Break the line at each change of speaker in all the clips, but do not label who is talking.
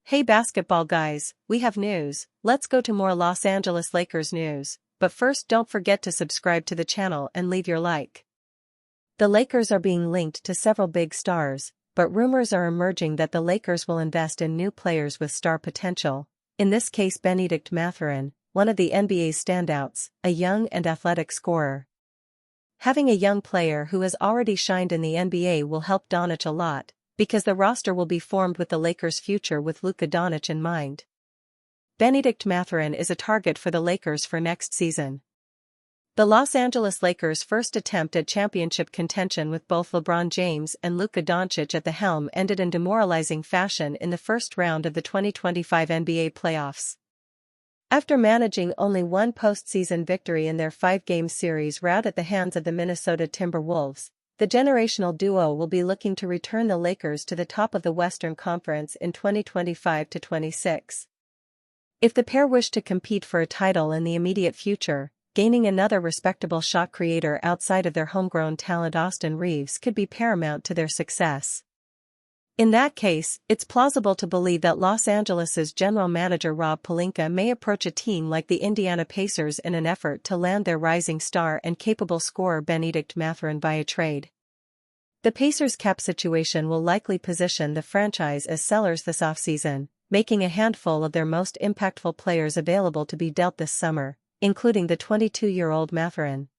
Hey basketball guys, we have news. Let's go to more Los Angeles Lakers news, but first don't forget to subscribe to the channel and leave your like. The Lakers are being linked to several big stars, but rumors are emerging that the Lakers will invest in new players with star potential, in this case Bennedict Mathurin, one of the NBA's standouts, a young and athletic scorer. Having a young player who has already shined in the NBA will help Doncic a lot, because the roster will be formed with the Lakers' future with Luka Doncic in mind. Bennedict Mathurin is a target for the Lakers for next season. The Los Angeles Lakers' first attempt at championship contention with both LeBron James and Luka Doncic at the helm ended in demoralizing fashion in the first round of the 2025 NBA playoffs. After managing only one postseason victory in their 5-game series rout at the hands of the Minnesota Timberwolves, the generational duo will be looking to return the Lakers to the top of the Western Conference in 2025-26. If the pair wish to compete for a title in the immediate future, gaining another respectable shot creator outside of their homegrown talent Austin Reeves could be paramount to their success. In that case, it's plausible to believe that Los Angeles's general manager Rob Pelinka may approach a team like the Indiana Pacers in an effort to land their rising star and capable scorer Bennedict Mathurin via trade. The Pacers' cap situation will likely position the franchise as sellers this offseason, making a handful of their most impactful players available to be dealt this summer, including the 22-year-old Mathurin.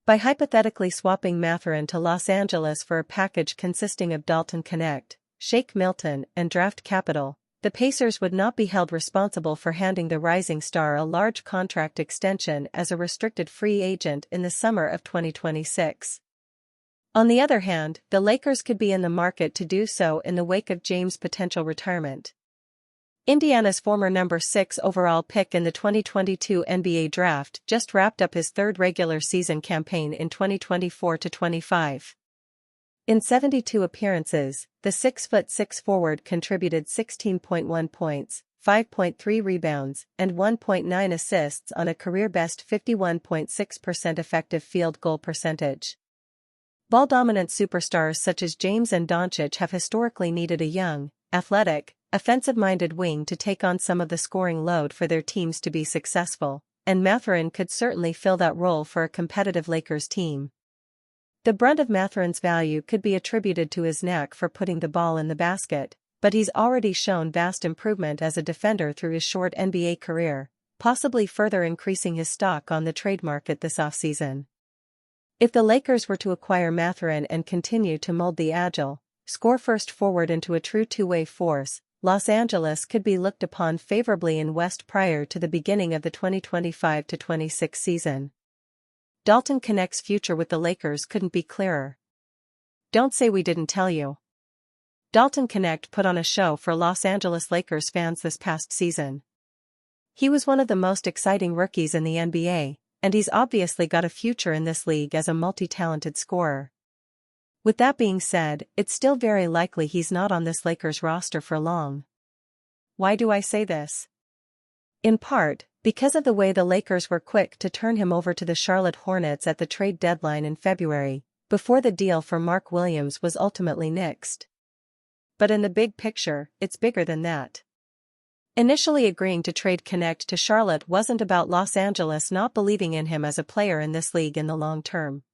By hypothetically swapping Mathurin to Los Angeles for a package consisting of Dalton Knecht, Shake Milton, and draft capital, the Pacers would not be held responsible for handing the rising star a large contract extension as a restricted free agent in the summer of 2026. On the other hand, the Lakers could be in the market to do so in the wake of James' potential retirement. Indiana's former number 6 overall pick in the 2022 NBA Draft just wrapped up his third regular season campaign in 2024-25. In 72 appearances, the 6'6" forward contributed 16.1 points, 5.3 rebounds, and 1.9 assists on a career-best 51.6% effective field goal percentage. Ball-dominant superstars such as James and Doncic have historically needed a young, athletic, offensive-minded wing to take on some of the scoring load for their teams to be successful, and Mathurin could certainly fill that role for a competitive Lakers team. The brunt of Mathurin's value could be attributed to his knack for putting the ball in the basket, but he's already shown vast improvement as a defender through his short NBA career, possibly further increasing his stock on the trade market this offseason. If the Lakers were to acquire Mathurin and continue to mold the agile, score-first forward into a true two-way force, Los Angeles could be looked upon favorably in West prior to the beginning of the 2025-26 season. Dalton Knecht's future with the Lakers couldn't be clearer. Don't say we didn't tell you. Dalton Knecht put on a show for Los Angeles Lakers fans this past season. He was one of the most exciting rookies in the NBA, and he's obviously got a future in this league as a multi-talented scorer. With that being said, it's still very likely he's not on this Lakers roster for long. Why do I say this? In part, because of the way the Lakers were quick to turn him over to the Charlotte Hornets at the trade deadline in February, before the deal for Mark Williams was ultimately nixed. But in the big picture, it's bigger than that. Initially agreeing to trade Knecht to Charlotte wasn't about Los Angeles not believing in him as a player in this league in the long term.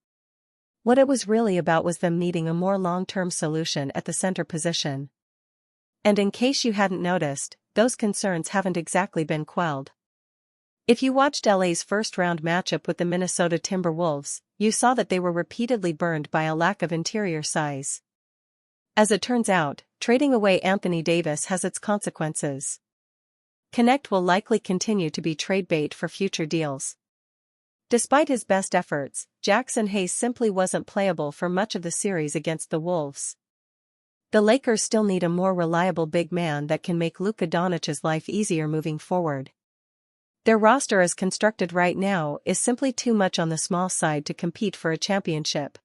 What it was really about was them needing a more long-term solution at the center position. And in case you hadn't noticed, those concerns haven't exactly been quelled. If you watched LA's first-round matchup with the Minnesota Timberwolves, you saw that they were repeatedly burned by a lack of interior size. As it turns out, trading away Anthony Davis has its consequences. Knecht will likely continue to be trade bait for future deals. Despite his best efforts, Jackson Hayes simply wasn't playable for much of the series against the Wolves. The Lakers still need a more reliable big man that can make Luka Doncic's life easier moving forward. Their roster as constructed right now is simply too much on the small side to compete for a championship.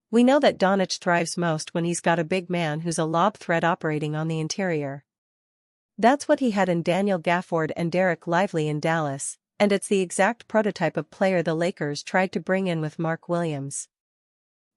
We know that Doncic thrives most when he's got a big man who's a lob threat operating on the interior. That's what he had in Daniel Gafford and Derek Lively in Dallas, and it's the exact prototype of player the Lakers tried to bring in with Mark Williams.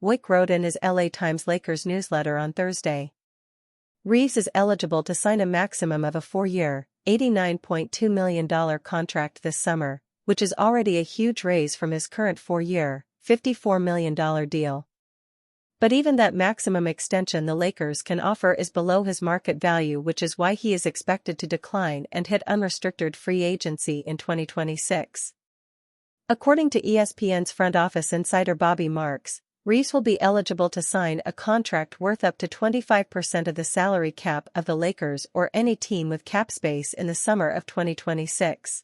Voigt wrote in his LA Times Lakers newsletter on Thursday. Reeves is eligible to sign a maximum of a 4-year, $89.2 million contract this summer, which is already a huge raise from his current 4-year, $54 million deal. But even that maximum extension the Lakers can offer is below his market value, which is why he is expected to decline and hit unrestricted free agency in 2026. According to ESPN's front office insider Bobby Marks, Reeves will be eligible to sign a contract worth up to 25% of the salary cap of the Lakers or any team with cap space in the summer of 2026.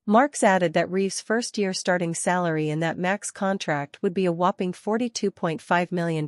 Marks added that Reeves' first-year starting salary in that max contract would be a whopping $42.5 million.